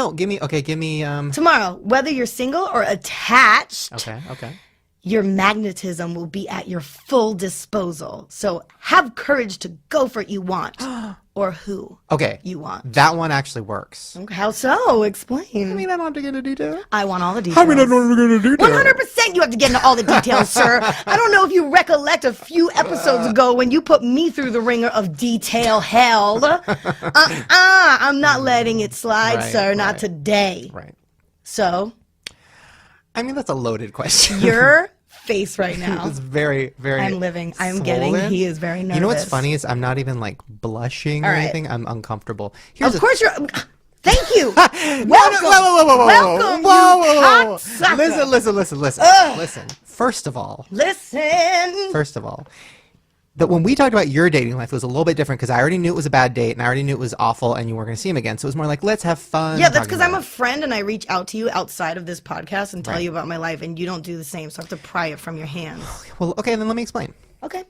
no. Give me. Tomorrow, whether you're single or attached. Okay. Your magnetism will be at your full disposal. So have courage to go for what you want or who you want. That one actually works. Okay, how so? Explain. I mean, I don't have to get into detail. I want all the details. 100% you have to get into all the details, sir. I don't know if you recollect a few episodes ago when you put me through the ringer of detail hell. I'm not letting it slide, sir. Not today. Right. So? I mean, that's a loaded question. Your face right now. It's very, very I'm living. I'm swollen. getting. He is very nervous. You know what's funny is I'm not even like blushing or anything. I'm uncomfortable. Of course you're. Thank you. Welcome. Welcome, you cocksucker. Listen. First of all, that when we talked about your dating life, it was a little bit different because I already knew it was a bad date and I already knew it was awful and you weren't going to see him again. So it was more like, let's have fun. Yeah, that's because I'm a friend and I reach out to you outside of this podcast and tell you about my life, and you don't do the same. So I have to pry it from your hands. Well, okay, then let me explain. Okay.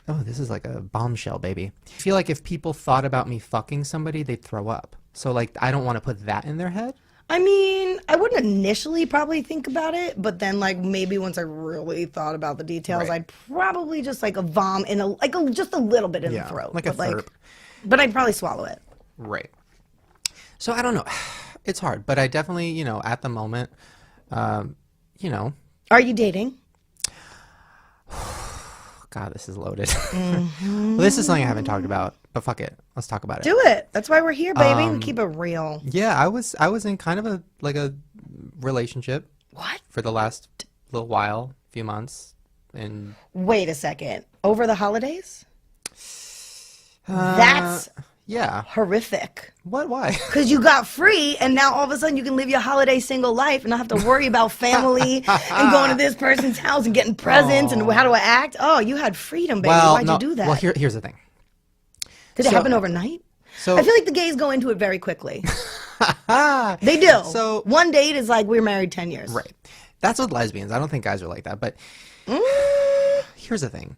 Oh, this is like a bombshell, baby. I feel like if people thought about me fucking somebody, they'd throw up. So like, I don't want to put that in their head. I mean, I wouldn't initially probably think about it, but then like maybe once I really thought about the details, I'd probably just like a vom in just a little bit in the throat, like a burp. But I'd probably swallow it. Right. So I don't know. It's hard, but I definitely, at the moment, Are you dating? God, this is loaded. Well, this is something I haven't talked about, but fuck it. Let's talk about it. Do it. That's why we're here, baby. We keep it real. Yeah, I was in kind of a relationship. What? For the last little while, few months. And wait a second. Over the holidays? That's horrific. What? Why? Because you got free, and now all of a sudden you can live your holiday single life and not have to worry about family and going to this person's house and getting presents and how do I act? Oh, you had freedom, baby. Why'd you do that? Well, here's the thing. Did it happen overnight? So I feel like the gays go into it very quickly. They do. So one date is like, we're married 10 years. Right. That's with lesbians. I don't think guys are like that. But here's the thing.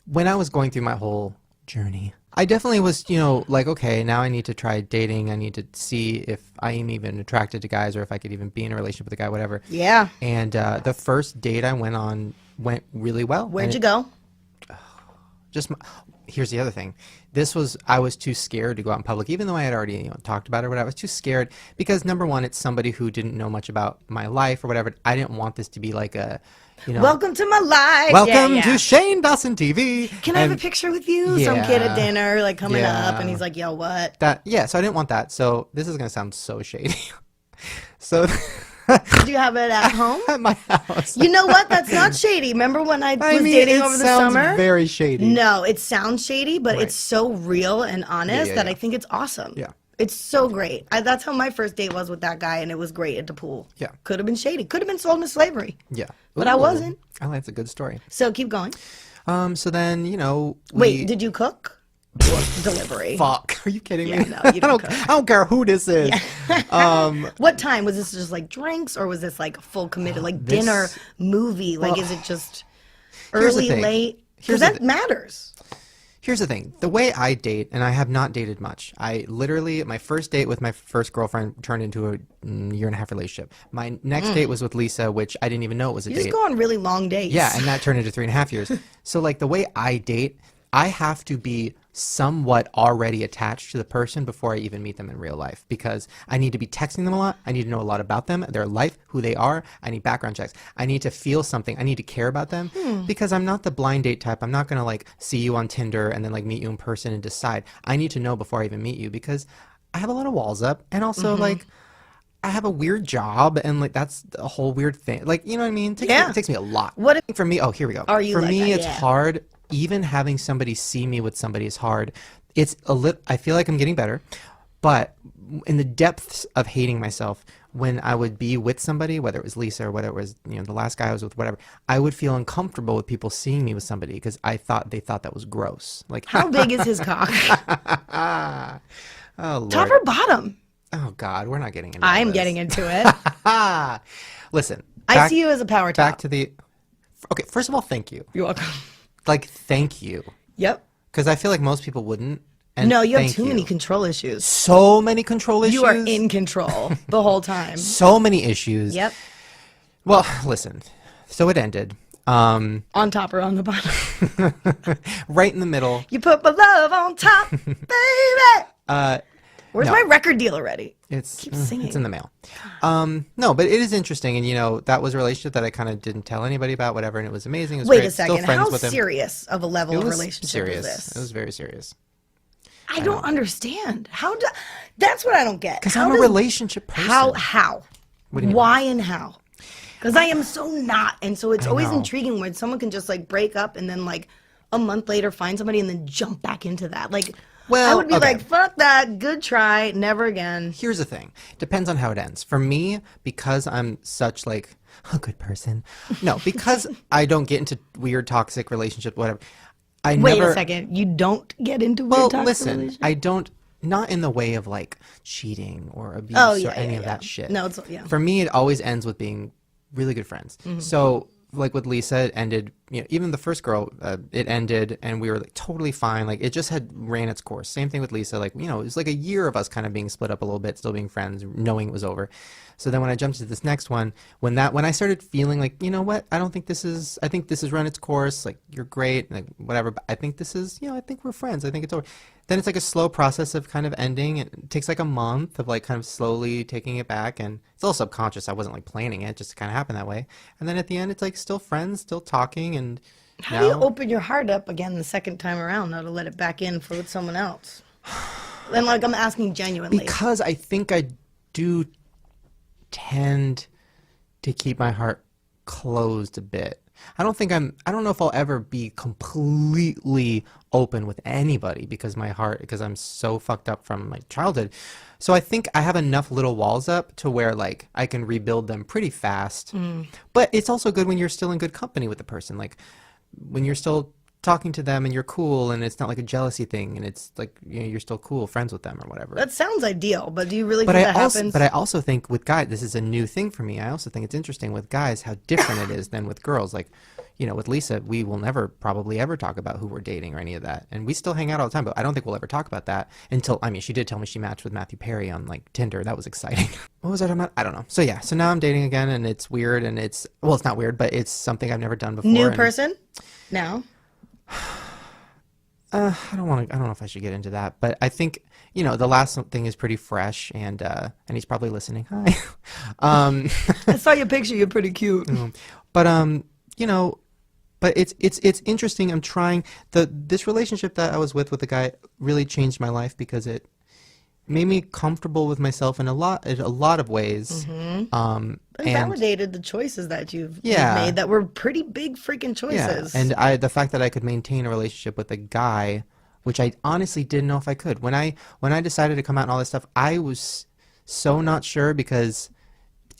When I was going through my whole journey, I definitely was, like, okay, now I need to try dating. I need to see if I am even attracted to guys or if I could even be in a relationship with a guy, whatever. Yeah. And the first date I went on went really well. Where'd you go? Here's the other thing. I was too scared to go out in public, even though I had already talked about it or whatever. I was too scared because, number one, it's somebody who didn't know much about my life or whatever. I didn't want this to be like a, welcome to my life. Welcome to Shane Dawson TV. Can I have a picture with you? Some kid at dinner, like coming up, and he's like, yo, what? So I didn't want that. So this is going to sound so shady. So... Did you have it at home? At my house. You know what? That's not shady. Remember when I was dating over the summer? It sounds very shady. No, it sounds shady, but it's so real and honest that I think it's awesome. Yeah. It's so great. That's how my first date was with that guy, and it was great at the pool. Yeah. Could have been shady. Could have been sold into slavery. Yeah. But I wasn't. Oh, that's a good story. So keep going. So then, Wait, did you cook? Delivery. Fuck. Are you kidding me? No, you don't cook. I don't care who this is. Yeah. What time? Was this just like drinks, or was this like full committed, like dinner, movie? Like, is it just early, late? Because that matters. Here's the thing. The way I date, and I have not dated much. I literally, my first date with my first girlfriend turned into a year and a half relationship. My next date was with Lisa, which I didn't even know it was a date. You just go on really long dates. Yeah, and that turned into 3.5 years. So like the way I date, I have to be somewhat already attached to the person before I even meet them in real life, because I need to be texting them a lot. I need to know a lot about them, their life, who they are. I need background checks. I need to feel something. I need to care about them because I'm not the blind date type. I'm not going to like see you on Tinder and then like meet you in person and decide. I need to know before I even meet you because I have a lot of walls up, and also like I have a weird job, and like that's a whole weird thing. Like, you know what I mean? It takes me a lot. For me? Oh, here we go. Are you for like me, that? it's hard. Even having somebody see me with somebody is hard. It's I feel like I'm getting better, but in the depths of hating myself, when I would be with somebody, whether it was Lisa or whether it was the last guy I was with, whatever, I would feel uncomfortable with people seeing me with somebody because they thought that was gross. Like, how big is his cock? Oh, Lord. Top or bottom? Oh God, we're not getting into I'm this. getting into it. Listen, I see you as a power top. Back to the. Okay, first of all, thank you. You're welcome. Like, thank you. Yep. Because I feel like most people wouldn't. And No, you have thank too many control issues. So many control issues. You are in control the whole time. So many issues. Yep. Well, listen. So it ended. On top or on the bottom? Right in the middle. You put my love on top, baby. Where's no. my record deal already? Keep singing. It's in the mail. No, but it is interesting, and that was a relationship that I kind of didn't tell anybody about, whatever, and it was amazing. It was Wait great. a second. Still friends How with him. serious of a level of relationship serious. is this? It was very serious. I don't understand. That's what I don't get. Because I'm a relationship person. How? What do you mean? Why and how? Because I am so not, and so it's always know. intriguing when someone can just like break up and then like a month later find somebody and then jump back into that. Like, Well, I would be okay. like, fuck that, good try, never again. Here's the thing. Depends on how it ends. For me, because I'm such like a good person. No, because I don't get into weird toxic relationship, whatever. Wait a second, you don't get into weird toxic listen, relationships? I don't, not in the way of like cheating or abuse or any of that shit. No, it's For me, it always ends with being really good friends. So like with Lisa, it ended, even the first girl, it ended and we were like totally fine. Like it just had ran its course. Same thing with Lisa. Like, it was like a year of us kind of being split up a little bit, still being friends, knowing it was over. So then when I jumped to this next one, when I started feeling like, you know what, I think this has run its course. Like you're great, like whatever. But I think this is, I think we're friends. I think it's over. Then it's like a slow process of kind of ending. It takes like a month of like kind of slowly taking it back. And it's all subconscious. I wasn't like planning it. It just kind of happened that way. And then at the end, it's like still friends, still talking. And How do you open your heart up again the second time around, though, to let it back in with someone else? And like I'm asking genuinely. Because I think I do tend to keep my heart closed a bit. I don't know if I'll ever be completely open with anybody because I'm so fucked up from my childhood. So I think I have enough little walls up to where like I can rebuild them pretty fast. But it's also good when you're still in good company with the person. Like when you're still talking to them and you're cool and it's not like a jealousy thing and it's like you're still cool friends with them or whatever. That sounds ideal, but do you really think that happens? But I also think with guys, this is a new thing for me. I also think it's interesting with guys how different it is than with girls. Like, with Lisa, we will never probably ever talk about who we're dating or any of that. And we still hang out all the time, but I don't think we'll ever talk about that until, she did tell me she matched with Matthew Perry on like Tinder. That was exciting. What was I talking about? I don't know. So yeah, so now I'm dating again and it's weird and it's not weird, but it's something I've never done before. New person? No. I don't know if I should get into that, but I think, the last thing is pretty fresh and he's probably listening. Hi. I saw your picture. You're pretty cute. But, but it's interesting. I'm trying this relationship that I was with the guy really changed my life because it made me comfortable with myself in a lot of ways. And validated the choices that you've made that were pretty big freaking choices. Yeah. And the fact that I could maintain a relationship with a guy, which I honestly didn't know if I could. When I decided to come out and all this stuff, I was so not sure because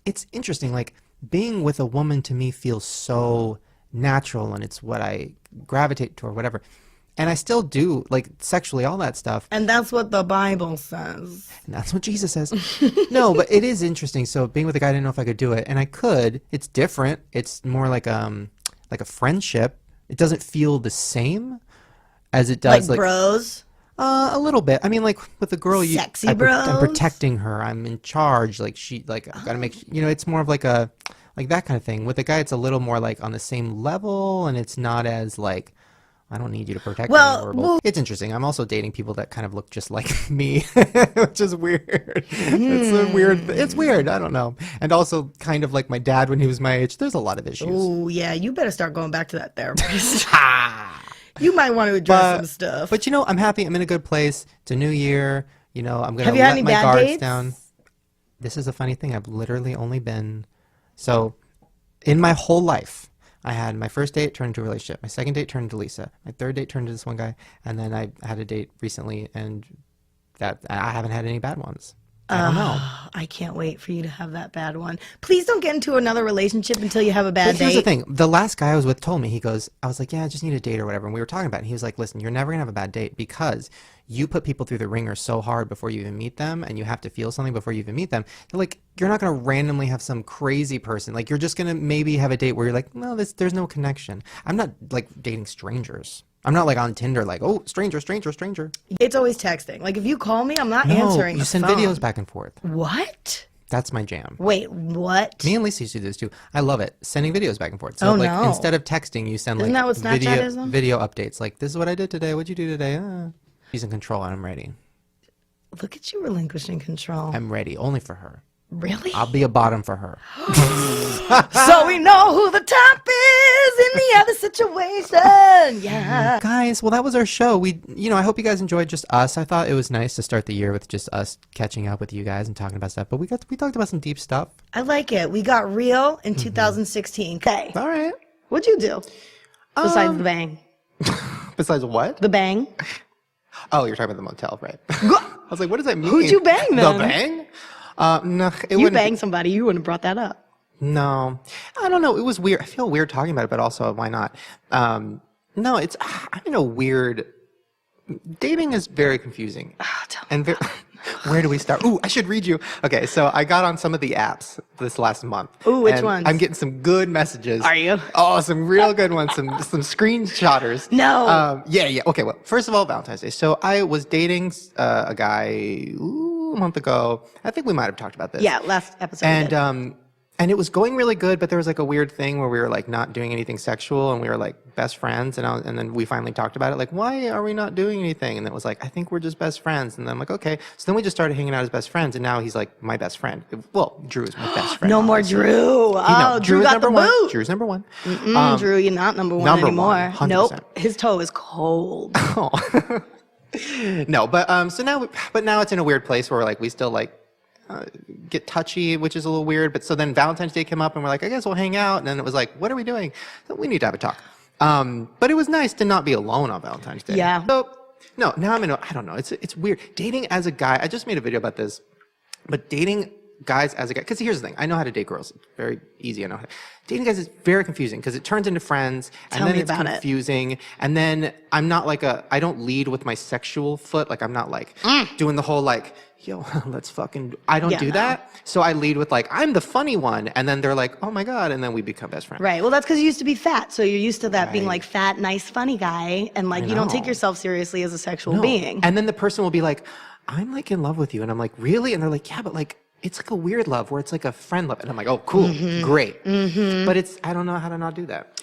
it's interesting. Like being with a woman to me feels so natural and it's what I gravitate toward, whatever. And I still do, like, sexually, all that stuff. And that's what the Bible says. And that's what Jesus says. No, but it is interesting. So being with a guy, I didn't know if I could do it. And I could. It's different. It's more like a friendship. It doesn't feel the same as it does. Like bros? A little bit. I mean, like, with a girl, Sexy bros? I'm protecting her. I'm in charge. Like, I've got to make, it's more of like that kind of thing. With a guy, it's a little more, like, on the same level. And it's not as, like, I don't need you to protect me. It's interesting. I'm also dating people that kind of look just like me, which is weird. It's weird. I don't know. And also kind of like my dad when he was my age. There's a lot of issues. Oh, yeah. You better start going back to that therapist. You might want to address some stuff. But, I'm happy. I'm in a good place. It's a new year. I'm going to Have you had let any my bad guards dates? down. This is a funny thing. I've literally only been... So, in my whole life... I had my first date turned into a relationship. My second date turned into Lisa. My third date turned into this one guy. And then I had a date recently, and that I haven't had any bad ones. I don't know. I can't wait for you to have that bad one. Please don't get into another relationship until you have a bad But here's date. the thing. The last guy I was with told me, I was like, yeah, I just need a date or whatever. And we were talking about it. And he was like, listen, you're never going to have a bad date because you put people through the ringer so hard before you even meet them, and you have to feel something before you even meet them. Like, you're not going to randomly have some crazy person. Like, you're just going to maybe have a date where you're like, no, there's no connection. I'm not, like, dating strangers. I'm not like on Tinder, like, oh, stranger, stranger, stranger. It's always texting. Like if you call me, I'm not No, answering. you the send phone. videos back and forth. What? That's my jam. Wait, what? Me and Lisa used to do this too. I love it. Sending videos back and forth. So Oh, like no. instead of texting, you send Isn't like that what Snapchat is, though? video updates. Like, this is what I did today. What'd you do today? She's in control and I'm ready. Look at you relinquishing control. I'm ready. Only for her. Really? I'll be a bottom for her. So we know who the top is in the other situation. Yeah. Guys, well, that was our show. I hope you guys enjoyed just us. I thought it was nice to start the year with just us catching up with you guys and talking about stuff. But we talked about some deep stuff. I like it. We got real in 2016. Okay. All right. What'd you do? Besides the bang. Besides what? The bang. Oh, you're talking about the motel, right? I was like, what does that mean? Who'd you bang then? The bang? No, it You wouldn't. banged somebody. You wouldn't have brought that up. No, I don't know. It was weird. I feel weird talking about it, but also why not? No, I'm in a weird. Dating is very confusing. Tell me And where do we start? Ooh, I should read you. Okay, so I got on some of the apps this last month. Ooh, which and ones? I'm getting some good messages. Are you? Oh, some real good ones. Some screenshotters. No. Yeah. Okay. Well, first of all, Valentine's Day. So I was dating a guy a month ago. I think we might have talked about this. Yeah, last episode. we did. And it was going really good, but there was like a weird thing where we were like not doing anything sexual, and we were like best friends. And then we finally talked about it, like, why are we not doing anything? And it was like, I think we're just best friends. And then I'm like, okay. So then we just started hanging out as best friends, and now he's like my best friend. Well, Drew is my best friend. No more obviously. Drew. No, Oh, Drew is got the number one. boot. Drew's number one. Drew, you're not number one number anymore. one, 100%. Nope. His toe is cold. No, but so now it's in a weird place where like we still like get touchy, which is a little weird. But so then Valentine's Day came up, and we're like, I guess we'll hang out. And then it was like, what are we doing? So we need to have a talk. But it was nice to not be alone on Valentine's Day. Yeah. So no, now I don't know. It's weird dating as a guy. I just made a video about this, but dating guys as a guy. Because here's the thing: I know how to date girls. It's very easy. I know how to. Dating guys is very confusing because it turns into friends, Tell and then me it's about it. confusing. And then I'm not like I don't lead with my sexual foot. Like I'm not like doing the whole like, yo, let's fucking. I don't do no. that. So I lead with like, I'm the funny one, and then they're like, oh my god, and then we become best friends. Right. Well, that's because you used to be fat. So you're used to that being Right. like fat, nice, funny guy. And like, I you don't take know. yourself seriously as a sexual No. being. And then the person will be like, I'm like in love with you, and I'm like, really? And they're like, yeah, but like. It's like a weird love where it's like a friend love. And I'm like, oh, cool, great. But I don't know how to not do that.